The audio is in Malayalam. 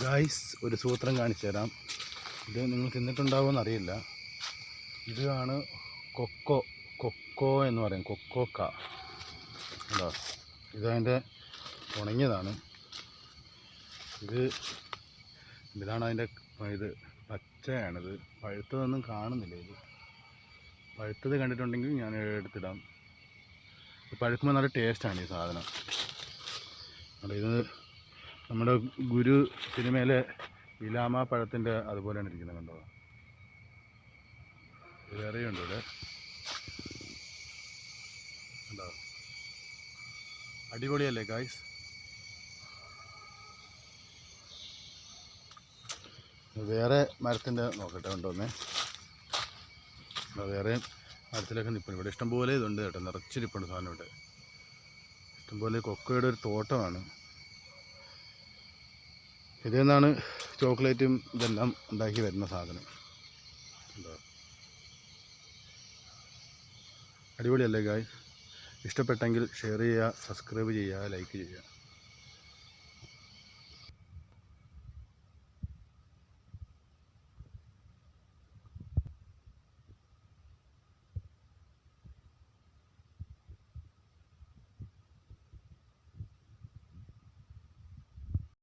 ഗായ്സ്, ഒരു സൂത്രം കാണിച്ചു തരാം. ഇത് നിങ്ങൾ തിന്നിട്ടുണ്ടാവുമെന്ന് അറിയില്ല. ഇതാണ് കൊക്കോ എന്ന് പറയും, കൊക്കോക്ക. എന്താ ഇതതിൻ്റെ ഉണങ്ങിയതാണ്. ഇതാണ് അതിൻ്റെ ഇത് പച്ചയാണിത്. പഴുത്തതൊന്നും കാണുന്നില്ല. ഇത് പഴുത്തത് കണ്ടിട്ടുണ്ടെങ്കിൽ ഞാൻ എടുത്തിടാം. പഴുക്കുമ്പോൾ നല്ല ടേസ്റ്റാണ് ഈ സാധനം. ഇത് നമ്മുടെ ഗുരു സിനിമയിലെ ഇലാമ പഴത്തിൻ്റെ അതുപോലെയാണ് ഇരിക്കുന്നത്. കണ്ടോ, വേറെയുണ്ട് ഇവിടെ. കണ്ടോ, അടിപൊളിയല്ലേ ഗായ്സ്? വേറെ മരത്തിൻ്റെ നോക്കട്ടെ, ഉണ്ടോന്നേ. വേറെ മരത്തിലൊക്കെ നിൽപ്പുണ്ട്. ഇവിടെ ഇഷ്ടംപോലെ ഇതുണ്ട് കേട്ടോ, നിറച്ചിരിപ്പുണ്ട് സാധനം. ഇവിടെ ഇഷ്ടംപോലെ കൊക്കോയുടെ ഒരു തോട്ടമാണ്. ഇതിൽ നിന്നാണ് ചോക്ലേറ്റും ഇതെല്ലാം ഉണ്ടാക്കി വരുന്ന സാധനം. എന്താ അടിപൊളിയല്ലേ ഗായ്സ്? ഇഷ്ടപ്പെട്ടെങ്കിൽ ഷെയർ ചെയ്യുക, സബ്സ്ക്രൈബ് ചെയ്യുക, ലൈക്ക് ചെയ്യുക.